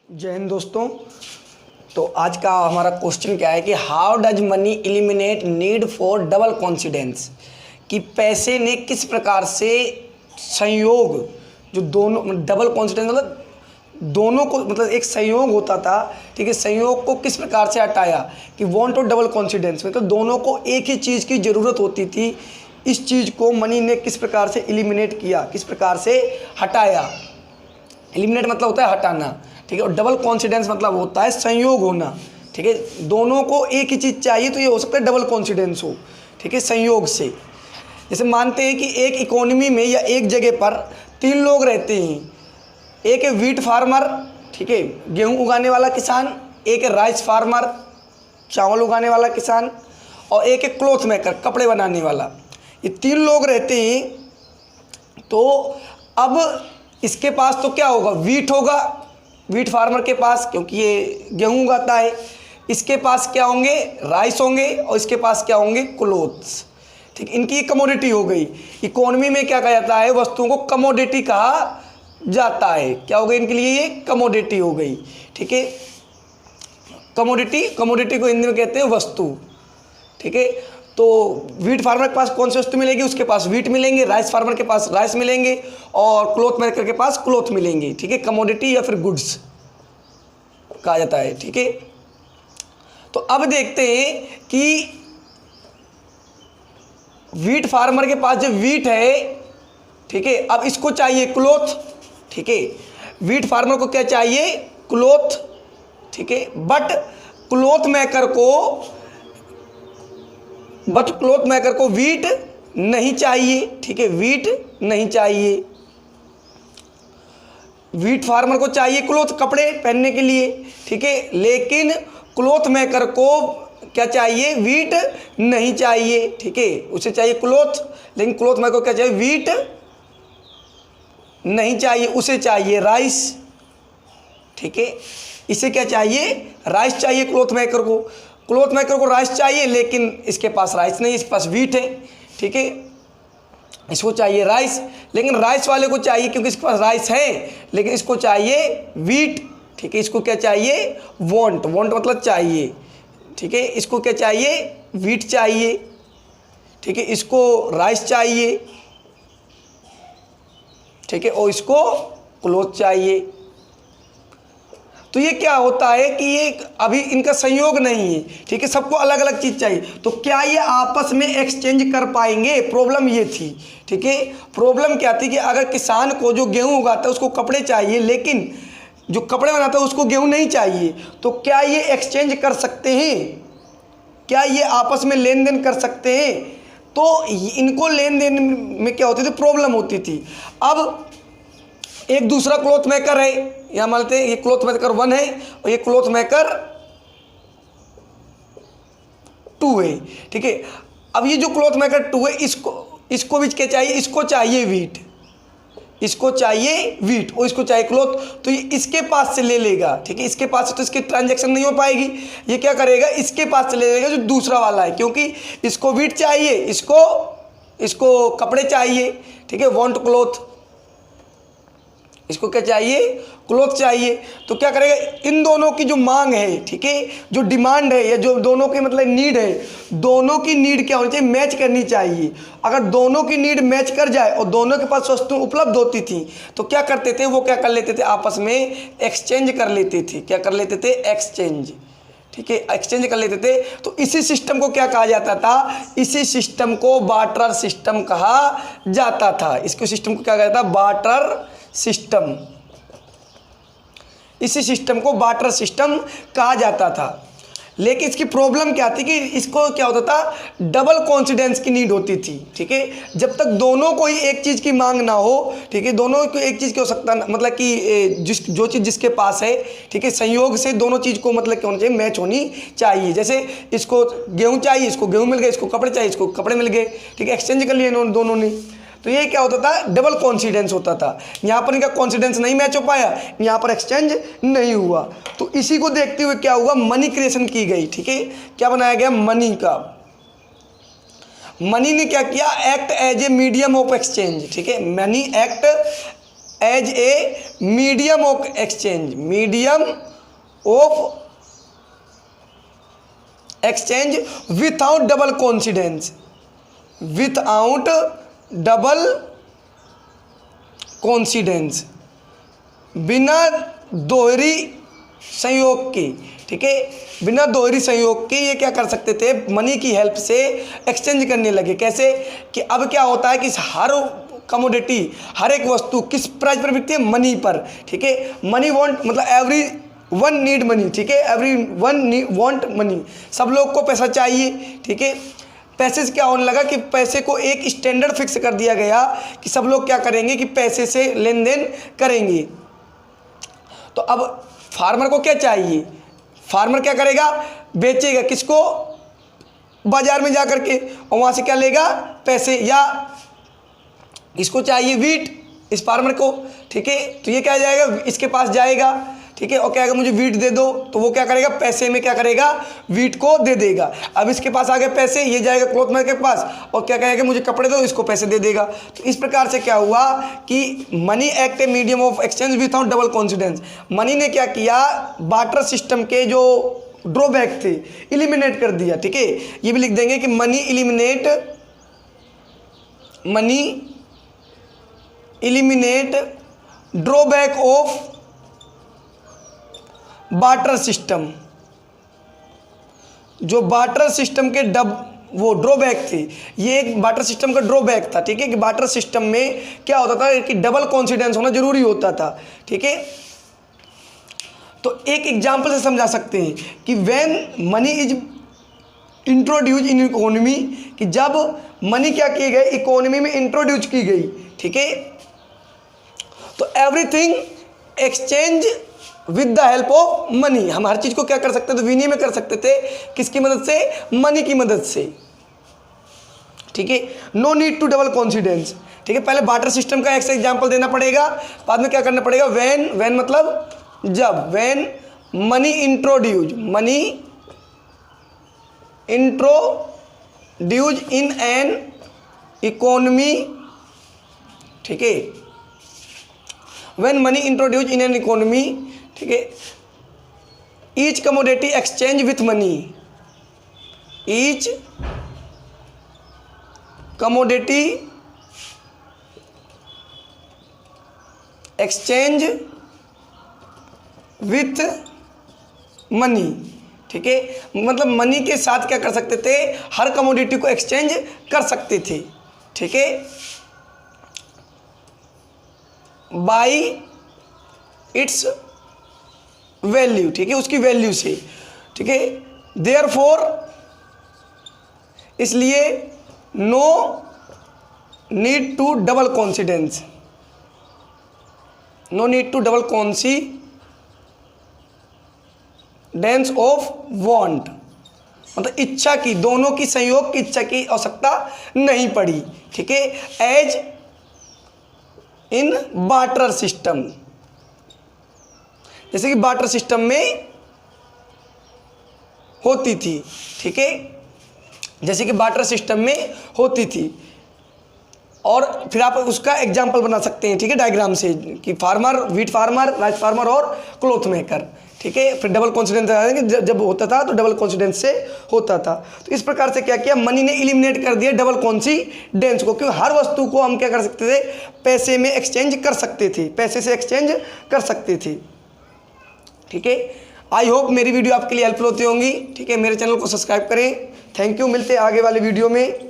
जय हिंद दोस्तों। तो आज का हमारा क्वेश्चन क्या है कि how does money eliminate need for double confidence, कि पैसे ने किस प्रकार से संयोग, जो दोनों डबल कॉन्फिडेंस मतलब दोनों को मतलब एक संयोग होता था, ठीक है, संयोग को किस प्रकार से हटाया कि वांट और डबल कॉन्फिडेंस मतलब दोनों को एक ही चीज़ की ज़रूरत होती थी, इस चीज़ को मनी ने किस प्रकार से एलिमिनेट किया, किस प्रकार से हटाया। एलिमिनेट मतलब होता है हटाना, ठीक है, और डबल कॉन्फिडेंस मतलब होता है संयोग होना, ठीक है, दोनों को एक ही चीज़ चाहिए तो ये हो सकता है डबल कॉन्फिडेंस हो, ठीक है, संयोग से। जैसे मानते हैं कि एक इकोनॉमी में या एक जगह पर 3 लोग रहते हैं, एक है व्हीट फार्मर, ठीक है, गेहूं उगाने वाला किसान, एक है राइस फार्मर, चावल उगाने वाला किसान, और एक है क्लॉथ मेकर, कपड़े बनाने वाला। ये 3 लोग रहते हैं। तो अब इसके पास तो क्या होगा, व्हीट होगा, व्हीट फार्मर के पास, क्योंकि ये गेहूं उगाता है। इसके पास क्या होंगे, राइस होंगे, और इसके पास क्या होंगे, क्लोथ्स, ठीक। इनकी कमोडिटी हो गई। इकोनॉमी में क्या कहा जाता है, वस्तुओं को कमोडिटी कहा जाता है। क्या हो गई इनके लिए, ये कमोडिटी हो गई, ठीक है। कमोडिटी को हिंदी में कहते हैं वस्तु, ठीक है। तो व्हीट फार्मर के पास कौन सी वस्तु मिलेगी, उसके पास व्हीट मिलेंगे, राइस फार्मर के पास राइस मिलेंगे, और क्लॉथ मेकर के पास क्लॉथ मिलेंगे, ठीक है। कमोडिटी या फिर गुड्स कहा जाता है, ठीक है। तो अब देखते हैं कि व्हीट फार्मर के पास जो व्हीट है, ठीक है, अब इसको चाहिए क्लॉथ, ठीक है। व्हीट फार्मर को क्या चाहिए, क्लॉथ, ठीक है, बट क्लॉथ मेकर को व्हीट नहीं चाहिए, ठीक है, व्हीट नहीं चाहिए। व्हीट फार्मर को चाहिए क्लॉथ, कपड़े पहनने के लिए, ठीक है, लेकिन क्लॉथ मेकर को क्या चाहिए, व्हीट नहीं चाहिए, ठीक है, उसे चाहिए क्लॉथ, लेकिन क्लॉथ मेकर को क्या चाहिए, व्हीट नहीं चाहिए, उसे चाहिए राइस, ठीक है। इसे क्या चाहिए, राइस चाहिए क्लॉथ मेकर को राइस चाहिए, लेकिन इसके पास राइस नहीं, इसके पास व्हीट है, ठीक है। इसको चाहिए राइस, लेकिन राइस वाले को चाहिए, क्योंकि इसके पास राइस है, लेकिन इसको चाहिए व्हीट, ठीक है। इसको क्या चाहिए, वांट मतलब चाहिए, ठीक है। इसको क्या चाहिए, व्हीट चाहिए, ठीक है। इसको राइस चाहिए, ठीक है, और इसको क्लॉथ चाहिए। तो ये क्या होता है कि ये अभी इनका संयोग नहीं है, ठीक है, सबको अलग अलग चीज़ चाहिए। तो क्या ये आपस में एक्सचेंज कर पाएंगे, प्रॉब्लम ये थी, ठीक है। प्रॉब्लम क्या थी कि अगर किसान को जो गेहूं उगाता है उसको कपड़े चाहिए, लेकिन जो कपड़े बनाता है उसको गेहूं नहीं चाहिए, तो क्या ये एक्सचेंज कर सकते हैं, क्या ये आपस में लेन देन कर सकते हैं। तो इनको लेन देन में क्या होती थी, प्रॉब्लम होती थी। अब एक दूसरा क्लॉथ मेकर है, यहाँ मानते हैं ये क्लॉथ मेकर 1 है और ये क्लॉथ मेकर 2 है, ठीक है। अब ये जो क्लॉथ मेकर 2 है, इसको भी क्या चाहिए, इसको चाहिए व्हीट, इसको चाहिए व्हीट और इसको चाहिए क्लॉथ। तो ये इसके पास से ले लेगा, ठीक है, इसके पास से तो इसकी ट्रांजैक्शन नहीं हो पाएगी। ये क्या करेगा, इसके पास से ले लेगा जो दूसरा वाला है, क्योंकि इसको व्हीट चाहिए, इसको कपड़े चाहिए, ठीक है, वांट क्लॉथ, इसको क्या चाहिए, क्लॉथ चाहिए। तो क्या करेगा, इन दोनों की जो मांग है, ठीक है, जो डिमांड है या जो दोनों की मतलब नीड है, दोनों की नीड क्या होनी चाहिए, मैच करनी चाहिए। अगर दोनों की नीड मैच कर जाए और दोनों के पास वस्तु उपलब्ध होती थी, तो क्या करते थे, वो क्या कर लेते थे, आपस में एक्सचेंज कर लेते थे। क्या कर लेते थे, एक्सचेंज, ठीक है, एक्सचेंज कर लेते थे। तो इसी सिस्टम को क्या कहा जाता था, इसी सिस्टम को बार्टर सिस्टम कहा जाता था। इसको सिस्टम को क्या कहा जाता था, बार्टर सिस्टम। इसी सिस्टम को बार्टर सिस्टम कहा जाता था। लेकिन इसकी प्रॉब्लम क्या थी कि इसको क्या होता था, डबल कॉन्फिडेंस की नीड होती थी, ठीक है। जब तक दोनों को ही एक चीज़ की मांग ना हो, ठीक है, दोनों को एक चीज़ की हो सकता, मतलब कि जो चीज़ जिसके पास है, ठीक है, संयोग से दोनों चीज़ को मतलब क्या होना चाहिए, मैच होनी चाहिए। जैसे इसको गेहूँ चाहिए, इसको गेहूँ मिल गए, इसको कपड़े चाहिए, इसको कपड़े मिल गए, ठीक है, एक्सचेंज कर लिए इन्होंने दोनों ने। तो ये क्या होता था, डबल कॉन्फिडेंस होता था। यहाँ पर इनका कॉन्फिडेंस नहीं मैच हो पाया, यहाँ पर एक्सचेंज नहीं हुआ। तो इसी को देखते हुए क्या हुआ, मनी क्रिएशन की गई, ठीक है। क्या बनाया गया, मनी का। मनी ने क्या किया, act as a medium of exchange, ठीक है। Money act as a medium of exchange, medium of exchange without double coincidence, without double coincidence, बिना दोहरी संयोग के, ठीक है, बिना दोहरी संयोग के ये क्या कर सकते थे, मनी की हेल्प से एक्सचेंज करने लगे। कैसे कि अब क्या होता है कि हर कमोडिटी, हर एक वस्तु किस प्राइस पर बिकती है, मनी पर, ठीक है। मनी वांट मतलब एवरी वन नीड मनी, ठीक है, एवरी वन वांट मनी, सब लोग को पैसा चाहिए, ठीक है। पैसे से क्या होने लगा कि पैसे को एक स्टैंडर्ड फिक्स कर दिया गया कि सब लोग क्या करेंगे कि पैसे से लेन देन करेंगे। तो अब फार्मर को क्या चाहिए, फार्मर क्या करेगा, बेचेगा किसको, बाजार में जा करके, और वहाँ से क्या लेगा, पैसे, या इसको चाहिए वीट, इस फार्मर को, ठीक है, तो ये क्या जाएगा, इसके पास जाएगा, ठीक है, और कहेगा मुझे वीट दे दो, तो वो क्या करेगा, पैसे में क्या करेगा, वीट को दे देगा। अब इसके पास आ गए पैसे, ये जाएगा क्लॉथ मैकर के पास और क्या कहेगा मुझे कपड़े दो, इसको पैसे दे देगा। तो इस प्रकार से क्या हुआ कि money act A medium of exchange without double coincidence. Money ने क्या किया, बार्टर सिस्टम के जो ड्रॉबैक थे इलिमिनेट कर दिया, ठीक है। ये भी लिख देंगे कि money eliminate drawback of barter system. जो बार्टर सिस्टम के वो ड्रॉबैक थे, ये एक बार्टर सिस्टम का ड्रॉबैक था, ठीक है, कि बार्टर सिस्टम में क्या होता था कि डबल कॉन्सिडेंस होना जरूरी होता था, ठीक है। तो एक एग्जांपल से समझा सकते हैं कि when money is introduce in economy, कि जब मनी क्या किए गए, इकोनॉमी में इंट्रोड्यूस की गई, ठीक है, तो everything exchange with the help of money. हम हर चीज़ को क्या कर सकते थे, विनिमय कर सकते थे, किसकी मदद से, मनी की मदद से, ठीक है। No need to double coincidence, ठीक है। पहले बार्टर सिस्टम का एक एग्जांपल देना पड़ेगा, बाद में क्या करना पड़ेगा, व्हेन मतलब जब, when money introduce in an economy, ठीक है, when money introduce in an economy, ठीक है, each commodity exchange with money, each commodity exchange with money, ठीक है, मतलब मनी के साथ क्या कर सकते थे, हर कमोडिटी को एक्सचेंज कर सकते थे, ठीक है, बाई इट्स वैल्यू, ठीक है, उसकी वैल्यू से, ठीक है। देयरफॉर, इसलिए no need to double coincidence, no need to double coincidence of want, मतलब इच्छा की, दोनों की संयोग की इच्छा की आवश्यकता नहीं पड़ी, ठीक है, एज इन बार्टर सिस्टम, जैसे कि बार्टर सिस्टम में होती थी, ठीक है, जैसे कि बार्टर सिस्टम में होती थी। और फिर आप उसका एग्जाम्पल बना सकते हैं, ठीक है, डायग्राम से, कि farmer, wheat farmer, rice farmer और क्लॉथ मेकर, ठीक है। फिर डबल कॉन्सिडेंस जब होता था तो डबल कॉन्सिडेंस से होता था। तो इस प्रकार से क्या किया, मनी ने इलिमिनेट कर दिया डबल कॉन्सिडेंस को, क्योंकि हर वस्तु को हम क्या कर सकते थे, पैसे में एक्सचेंज कर सकते थे, पैसे से एक्सचेंज कर सकते थे, ठीक है। आई होप मेरी वीडियो आपके लिए हेल्पफुल होती होंगी, ठीक है। मेरे चैनल को सब्सक्राइब करें। थैंक यू, मिलते हैं आगे वाले वीडियो में।